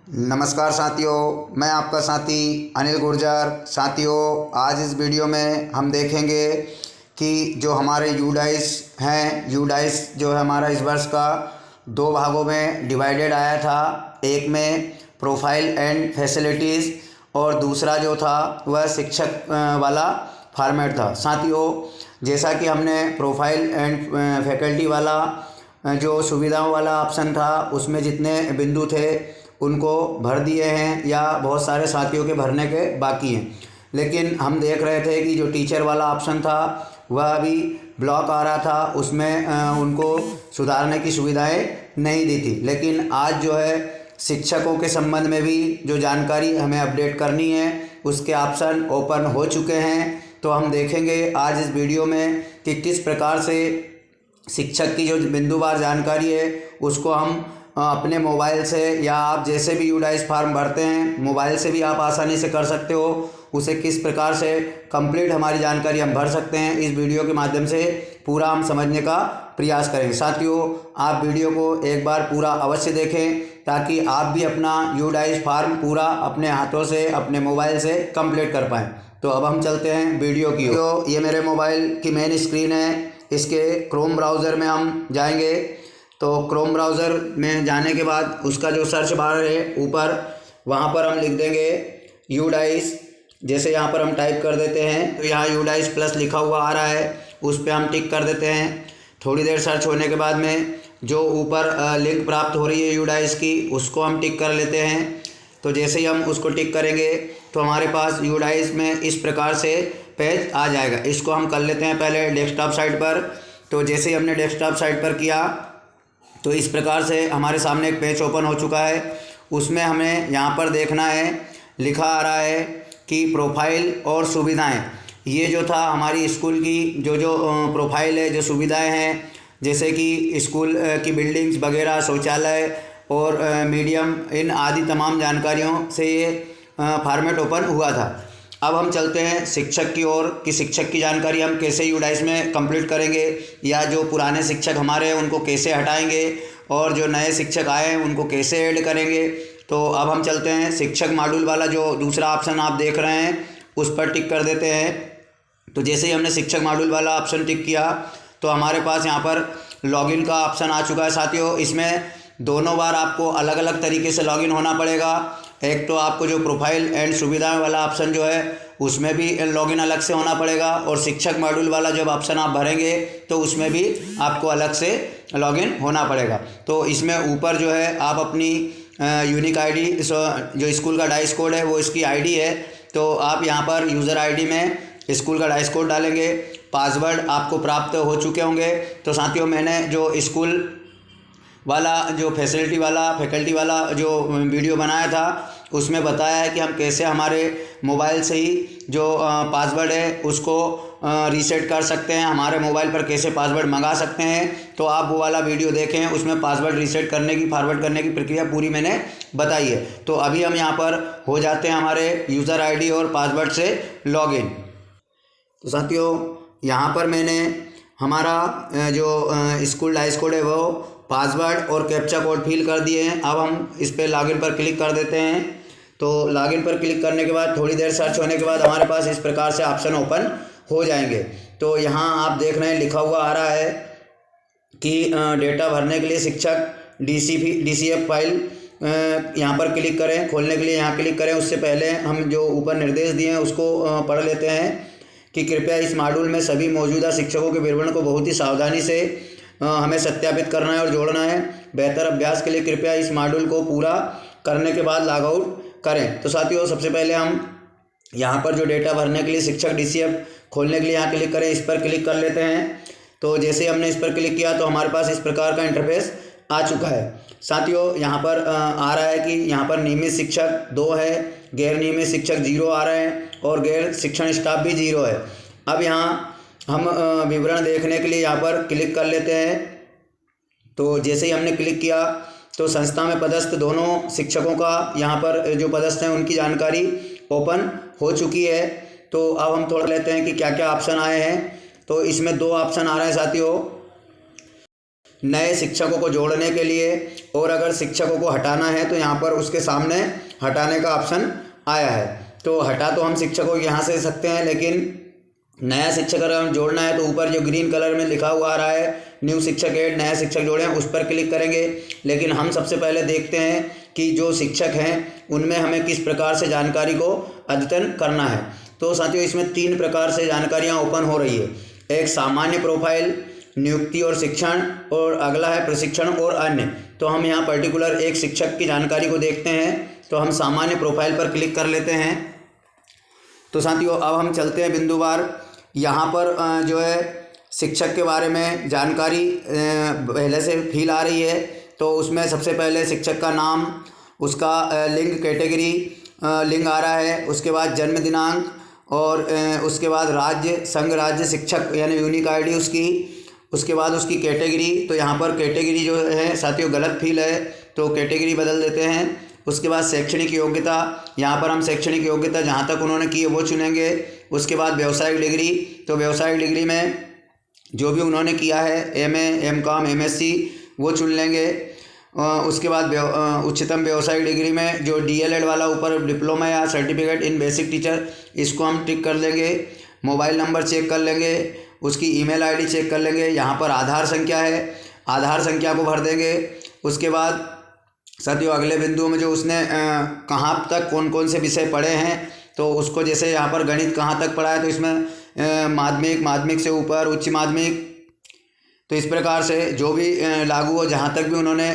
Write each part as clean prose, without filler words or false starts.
नमस्कार साथियों, मैं आपका साथी अनिल गुर्जर। साथियों, आज इस वीडियो में हम देखेंगे कि जो हमारे यूडाइस हैं, यूडाइस जो है हमारा इस वर्ष का दो भागों में डिवाइडेड आया था। एक में प्रोफाइल एंड फैसिलिटीज़ और दूसरा जो था वह शिक्षक वाला फॉर्मेट था। साथियों, जैसा कि हमने प्रोफाइल एंड फैकल्टी वाला जो सुविधाओं वाला ऑप्शन था उसमें जितने बिंदु थे उनको भर दिए हैं या बहुत सारे साथियों के भरने के बाकी हैं, लेकिन हम देख रहे थे कि जो टीचर वाला ऑप्शन था वह अभी ब्लॉक आ रहा था, उसमें उनको सुधारने की सुविधाएं नहीं दी थी। लेकिन आज जो है शिक्षकों के संबंध में भी जो जानकारी हमें अपडेट करनी है उसके ऑप्शन ओपन हो चुके हैं। तो हम देखेंगे आज इस वीडियो में कि किस प्रकार से शिक्षक की जो बिंदुवार जानकारी है उसको हम अपने मोबाइल से या आप जैसे भी यूडाइस फॉर्म भरते हैं मोबाइल से भी आप आसानी से कर सकते हो। उसे किस प्रकार से कंप्लीट हमारी जानकारी हम भर सकते हैं, इस वीडियो के माध्यम से पूरा हम समझने का प्रयास करेंगे। साथियों, आप वीडियो को एक बार पूरा अवश्य देखें ताकि आप भी अपना यूडाइस फॉर्म पूरा अपने हाथों से अपने मोबाइल से कंप्लीट कर पाएँ। तो अब हम चलते हैं वीडियो की। तो ये मेरे मोबाइल की मेन स्क्रीन है, इसके क्रोम ब्राउज़र में हम जाएंगे। तो क्रोम ब्राउज़र में जाने के बाद उसका जो सर्च बार है ऊपर, वहाँ पर हम लिख देंगे यूडाइस। जैसे यहाँ पर हम टाइप कर देते हैं तो यहाँ यूडाइस प्लस लिखा हुआ आ रहा है, उस पर हम टिक कर देते हैं। थोड़ी देर सर्च होने के बाद में जो ऊपर लिंक प्राप्त हो रही है यूडाइस की उसको हम टिक कर लेते हैं। तो जैसे ही हम उसको टिक करेंगे तो हमारे पास यूडाइस में इस प्रकार से पेज आ जाएगा। इसको हम कर लेते हैं पहले डेस्कटॉप साइट पर। तो जैसे ही हमने डेस्कटॉप साइट पर किया तो इस प्रकार से हमारे सामने एक पेज ओपन हो चुका है। उसमें हमें यहाँ पर देखना है, लिखा आ रहा है कि प्रोफाइल और सुविधाएं। ये जो था हमारी स्कूल की जो प्रोफाइल है, जो सुविधाएं हैं, जैसे कि स्कूल की बिल्डिंग्स वगैरह, शौचालय और मीडियम, इन आदि तमाम जानकारियों से ये फॉर्मेट ओपन हुआ था। अब हम चलते हैं शिक्षक की ओर कि शिक्षक की जानकारी हम कैसे यूडाइस में कंप्लीट करेंगे या जो पुराने शिक्षक हमारे हैं उनको कैसे हटाएंगे और जो नए शिक्षक आए हैं उनको कैसे ऐड करेंगे। तो अब हम चलते हैं शिक्षक मॉड्यूल वाला जो दूसरा ऑप्शन आप देख रहे हैं उस पर टिक कर देते हैं। तो जैसे ही हमने शिक्षक मॉड्यूल वाला ऑप्शन टिक किया तो हमारे पास यहाँ पर लॉगिन का ऑप्शन आ चुका है। साथियों, इसमें दोनों बार आपको अलग अलग तरीके से लॉगिन होना पड़ेगा। एक तो आपको जो प्रोफाइल एंड सुविधाएं वाला ऑप्शन जो है उसमें भी लॉगिन अलग से होना पड़ेगा और शिक्षक मॉड्यूल वाला जब ऑप्शन आप भरेंगे तो उसमें भी आपको अलग से लॉगिन होना पड़ेगा। तो इसमें ऊपर जो है आप अपनी यूनिक आईडी, जो स्कूल का डाइस कोड है वो इसकी आईडी है, तो आप यहाँ पर यूज़र आईडी में स्कूल का डाइस कोड डालेंगे। पासवर्ड आपको प्राप्त हो चुके होंगे। तो साथियों, मैंने जो स्कूल वाला, जो फैसिलिटी वाला, फैकल्टी वाला जो वीडियो बनाया था उसमें बताया है कि हम कैसे हमारे मोबाइल से ही जो पासवर्ड है उसको रीसेट कर सकते हैं, हमारे मोबाइल पर कैसे पासवर्ड मंगा सकते हैं। तो आप वो वाला वीडियो देखें, उसमें पासवर्ड रीसेट करने की, फॉरवर्ड करने की प्रक्रिया पूरी मैंने बताई है। तो अभी हम यहाँ पर हो जाते हैं हमारे यूज़र आईडी और पासवर्ड से लॉगिन। तो साथियों, यहाँ पर मैंने हमारा जो स्कूल डाइस कोड है वो पासवर्ड और कैप्चा कोड फिल कर दिए हैं। अब हम इस पर लॉगिन पर क्लिक कर देते हैं। तो लॉगिन पर क्लिक करने के बाद थोड़ी देर सर्च होने के बाद हमारे पास इस प्रकार से ऑप्शन ओपन हो जाएंगे। तो यहाँ आप देख रहे हैं लिखा हुआ आ रहा है कि डेटा भरने के लिए शिक्षक DCF फाइल यहाँ पर क्लिक करें, खोलने के लिए यहाँ क्लिक करें। उससे पहले हम जो ऊपर निर्देश दिए हैं उसको पढ़ लेते हैं कि कृपया इस मॉड्यूल में सभी मौजूदा शिक्षकों के विवरण को बहुत ही सावधानी से हमें सत्यापित करना है और जोड़ना है। बेहतर अभ्यास के लिए कृपया इस मॉड्यूल को पूरा करने के बाद लॉग आउट करें। तो साथियों, सबसे पहले हम यहाँ पर जो डेटा भरने के लिए शिक्षक DCF खोलने के लिए यहाँ क्लिक करें, इस पर क्लिक कर लेते हैं। तो जैसे हमने इस पर क्लिक किया तो हमारे पास इस प्रकार का इंटरफेस आ चुका है। साथियों, यहाँ पर आ रहा है कि यहाँ पर नियमित शिक्षक 2 है, गैर नियमित शिक्षक 0 आ रहे हैं और गैर शिक्षण स्टाफ भी 0 है। अब यहाँ हम विवरण देखने के लिए यहाँ पर क्लिक कर लेते हैं। तो जैसे ही हमने क्लिक किया तो संस्था में पदस्थ दोनों शिक्षकों का, यहाँ पर जो पदस्थ हैं उनकी जानकारी ओपन हो चुकी है। तो अब हम थोड़ा लेते हैं कि क्या क्या ऑप्शन आए हैं। तो इसमें 2 ऑप्शन आ रहे हैं साथियों। नए शिक्षकों को जोड़ने के लिए और अगर शिक्षकों को हटाना है तो यहाँ पर उसके सामने हटाने का ऑप्शन आया है। तो हटा तो हम शिक्षकों के यहाँ से सकते हैं, लेकिन नया शिक्षक अगर हम जोड़ना है तो ऊपर जो ग्रीन कलर में लिखा हुआ आ रहा है न्यू शिक्षक ऐड, नया शिक्षक जोड़ें, उस पर क्लिक करेंगे। लेकिन हम सबसे पहले देखते हैं कि जो शिक्षक हैं उनमें हमें किस प्रकार से जानकारी को अद्यतन करना है। तो साथियों, इसमें 3 प्रकार से जानकारियाँ ओपन हो रही है। एक सामान्य प्रोफाइल, नियुक्ति और शिक्षण, और अगला है प्रशिक्षण और अन्य। तो हम यहाँ पर्टिकुलर एक शिक्षक की जानकारी को देखते हैं। तो हम सामान्य प्रोफाइल पर क्लिक कर लेते हैं। तो साथियों, अब हम चलते हैं बिंदुवार। यहाँ पर जो है शिक्षक के बारे में जानकारी पहले से फिल आ रही है। तो उसमें सबसे पहले शिक्षक का नाम, उसका लिंग कैटेगरी लिंग आ रहा है, उसके बाद जन्म दिनांक, और उसके बाद राज्य, संघ राज्य शिक्षक यानी यूनिक आईडी उसकी, उसके बाद उसकी कैटेगरी। तो यहाँ पर कैटेगरी जो है साथियों गलत फिल है, तो कैटेगरी बदल देते हैं। उसके बाद शैक्षणिक योग्यता, यहाँ पर हम शैक्षणिक योग्यता जहाँ तक उन्होंने की है वो चुनेंगे। उसके बाद व्यावसायिक डिग्री, तो व्यावसायिक डिग्री में जो भी उन्होंने किया है MA, MCOM, MSc वो चुन लेंगे। उसके बाद उच्चतम व्यावसायिक डिग्री में जो DLED वाला ऊपर डिप्लोमा या सर्टिफिकेट इन बेसिक टीचर, इसको हम टिक कर लेंगे। मोबाइल नंबर चेक कर लेंगे, उसकी ईमेल आईडी चेक कर लेंगे। यहाँ पर आधार संख्या है, आधार संख्या को भर देंगे। उसके बाद साथियों अगले बिंदु में जो उसने कहाँ तक कौन कौन से विषय पढ़े हैं, तो उसको जैसे यहाँ पर गणित कहाँ तक पढ़ा है, तो इसमें माध्यमिक से ऊपर उच्च माध्यमिक। तो इस प्रकार से जो भी लागू हो, जहाँ तक भी उन्होंने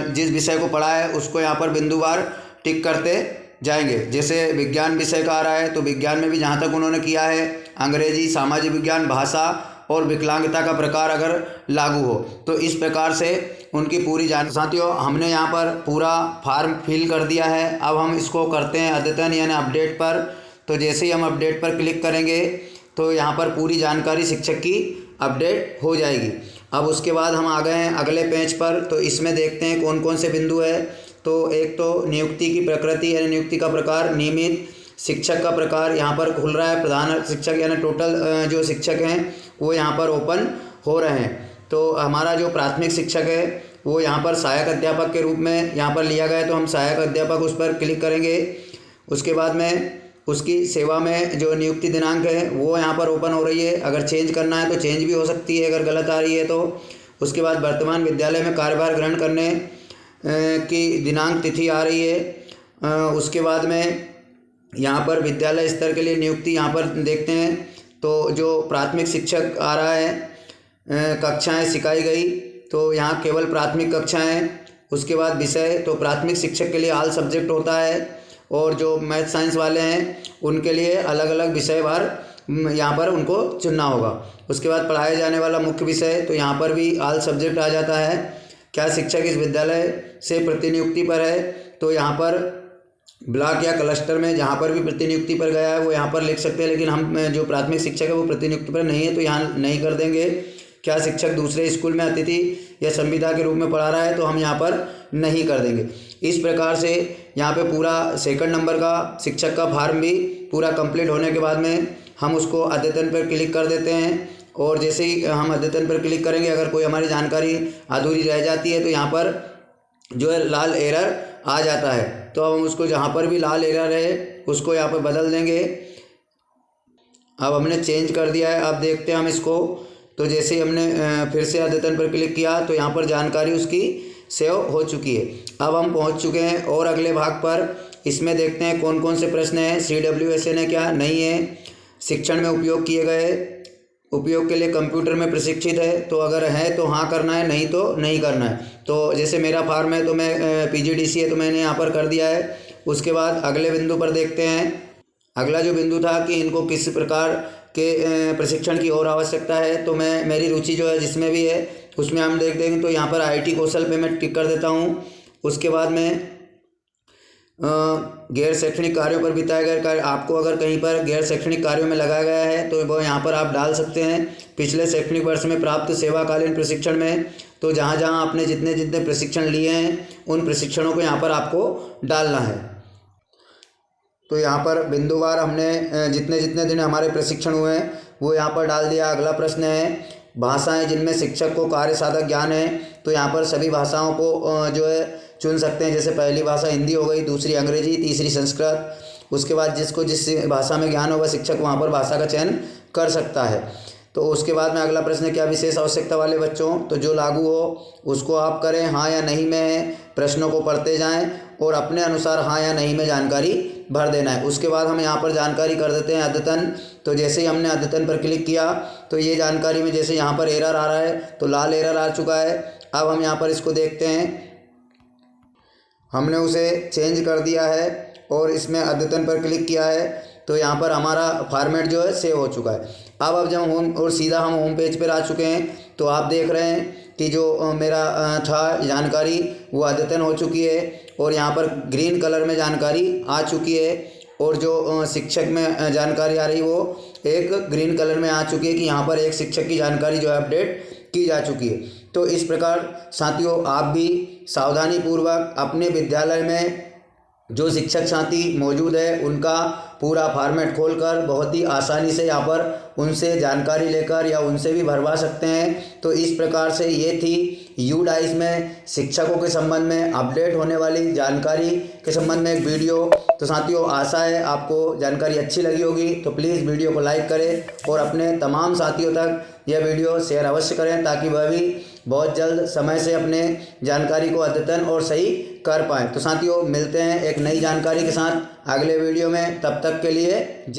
जिस विषय को पढ़ा है उसको यहाँ पर बिंदुवार टिक करते जाएंगे। जैसे विज्ञान विषय का आ रहा है, तो विज्ञान में भी जहाँ तक उन्होंने किया है, अंग्रेजी, सामाजिक विज्ञान, भाषा और विकलांगता का प्रकार अगर लागू हो, तो इस प्रकार से उनकी पूरी साथियों हमने यहाँ पर पूरा फॉर्म फिल कर दिया है। अब हम इसको करते हैं अद्यतन यानी अपडेट पर। तो जैसे ही हम अपडेट पर क्लिक करेंगे तो यहाँ पर पूरी जानकारी शिक्षक की अपडेट हो जाएगी। अब उसके बाद हम आ गए हैं अगले पेज पर। तो इसमें देखते हैं कौन कौन से बिंदु है। तो एक तो नियुक्ति की प्रकृति यानी नियुक्ति का प्रकार, नियमित शिक्षक का प्रकार यहाँ पर खुल रहा है। प्रधान शिक्षक यानी टोटल जो शिक्षक हैं वो यहाँ पर ओपन हो रहे हैं। तो हमारा जो प्राथमिक शिक्षक है वो यहाँ पर सहायक अध्यापक के रूप में यहाँ पर लिया गया है, तो हम सहायक अध्यापक उस पर क्लिक करेंगे। उसके बाद में उसकी सेवा में जो नियुक्ति दिनांक है वो यहाँ पर ओपन हो रही है। अगर चेंज करना है तो चेंज भी हो सकती है अगर गलत आ रही है तो। उसके बाद वर्तमान विद्यालय में कार्यभार ग्रहण करने की दिनांक तिथि आ रही है। उसके बाद में यहाँ पर विद्यालय स्तर के लिए नियुक्ति यहाँ पर देखते हैं। तो जो प्राथमिक शिक्षक आ रहा है, कक्षाएं सिखाई गई, तो यहाँ केवल प्राथमिक कक्षाएं। उसके बाद विषय, तो प्राथमिक शिक्षक के लिए ऑल सब्जेक्ट होता है, और जो मैथ साइंस वाले हैं उनके लिए अलग अलग विषयवार यहाँ पर उनको चुनना होगा। उसके बाद पढ़ाया जाने वाला मुख्य विषय, तो यहाँ पर भी ऑल सब्जेक्ट आ जाता है। क्या शिक्षक इस विद्यालय से प्रतिनियुक्ति पर है, तो यहाँ पर ब्लॉक या क्लस्टर में जहाँ पर भी प्रतिनियुक्ति पर गया है वो यहाँ पर लिख सकते हैं, लेकिन हम जो प्राथमिक शिक्षक है वो प्रतिनियुक्ति पर नहीं है तो यहाँ नहीं कर देंगे। क्या शिक्षक दूसरे स्कूल में अतिथि या संविदा के रूप में पढ़ा रहा है, तो हम यहाँ पर नहीं कर देंगे। इस प्रकार से यहाँ पे पूरा सेकंड नंबर का शिक्षक का फॉर्म भी पूरा कंप्लीट होने के बाद में हम उसको अद्यतन पर क्लिक कर देते हैं। और जैसे ही हम अद्यतन पर क्लिक करेंगे, अगर कोई हमारी जानकारी अधूरी रह जाती है तो यहाँ पर जो है लाल एरर आ जाता है। तो अब हम उसको जहाँ पर भी लाल एरर है उसको यहाँ पर बदल देंगे। अब हमने चेंज कर दिया है। अब देखते हैं हम इसको। तो जैसे ही हमने फिर से अद्यतन पर क्लिक किया तो यहाँ पर जानकारी उसकी सेव हो चुकी है। अब हम पहुँच चुके हैं और अगले भाग पर। इसमें देखते हैं कौन कौन से प्रश्न हैं। CWSN है क्या, नहीं है। शिक्षण में उपयोग किए गए, उपयोग के लिए कंप्यूटर में प्रशिक्षित है, तो अगर है तो हाँ करना है, नहीं तो नहीं करना है। तो जैसे मेरा फॉर्म है तो मैं PGDC है तो मैंने यहाँ पर कर दिया है। उसके बाद अगले बिंदु पर देखते हैं। अगला जो बिंदु था कि इनको किस प्रकार के प्रशिक्षण की और आवश्यकता है, तो मैं मेरी रुचि जो है जिसमें भी है उसमें हम देख देंगे। तो यहाँ पर IT कौशल पे मैं टिक कर देता हूँ। उसके बाद में गैर शैक्षणिक कार्यों पर बिताए गए कार्य, आपको अगर कहीं पर गैर शैक्षणिक कार्यों में लगाया गया है तो वो यहाँ पर आप डाल सकते हैं। पिछले शैक्षणिक वर्ष में प्राप्त सेवाकालीन प्रशिक्षण में, तो जहाँ जहाँ आपने जितने जितने प्रशिक्षण लिए हैं उन प्रशिक्षणों को यहाँ पर आपको डालना है। तो यहाँ पर बिंदुवार हमने जितने जितने दिन हमारे प्रशिक्षण हुए हैं वो यहाँ पर डाल दिया। अगला प्रश्न है भाषाएं जिनमें शिक्षक को कार्य साधक ज्ञान है, तो यहाँ पर सभी भाषाओं को जो है चुन सकते हैं। जैसे पहली भाषा हिंदी हो गई, दूसरी अंग्रेजी, तीसरी संस्कृत। उसके बाद जिसको जिस भाषा में ज्ञान होगा शिक्षक वहाँ पर भाषा का चयन कर सकता है। तो उसके बाद में अगला प्रश्न है, क्या विशेष आवश्यकता वाले बच्चों, तो जो लागू हो उसको आप करें, हाँ या नहीं में प्रश्नों को पढ़ते जाएं और अपने अनुसार हाँ या नहीं में जानकारी भर देना है। उसके बाद हम यहाँ पर जानकारी कर देते हैं अद्यतन। तो जैसे ही हमने अद्यतन पर क्लिक किया तो ये जानकारी में जैसे यहाँ पर एरर आ रहा है, तो लाल एरर आ चुका है। अब हम यहाँ पर इसको देखते हैं, हमने उसे चेंज कर दिया है और इसमें अद्यतन पर क्लिक किया है तो यहाँ पर हमारा फॉर्मेट जो है सेव हो चुका है। अब जब होम और सीधा हम होम पेज पर आ चुके हैं, तो आप देख रहे हैं कि जो मेरा था जानकारी वो अद्यतन हो चुकी है और यहाँ पर ग्रीन कलर में जानकारी आ चुकी है और जो शिक्षक में जानकारी आ रही वो एक ग्रीन कलर में आ चुकी है कि यहाँ पर एक शिक्षक की जानकारी जो है अपडेट की जा चुकी है। तो इस प्रकार साथियों आप भी सावधानी पूर्वक अपने विद्यालय में जो शिक्षक साथी मौजूद है उनका पूरा फॉर्मेट खोलकर बहुत ही आसानी से यहाँ पर उनसे जानकारी लेकर या उनसे भी भरवा सकते हैं। तो इस प्रकार से ये थी यूडाइस में शिक्षकों के संबंध में अपडेट होने वाली जानकारी के संबंध में एक वीडियो। तो साथियों आशा है आपको जानकारी अच्छी लगी होगी, तो प्लीज़ वीडियो को लाइक करें और अपने तमाम साथियों तक यह वीडियो शेयर अवश्य करें ताकि वह भी बहुत जल्द समय से अपने जानकारी को अद्यतन और सही कर पाएँ। तो साथियों मिलते हैं एक नई जानकारी के साथ अगले वीडियो में, तब तक के लिए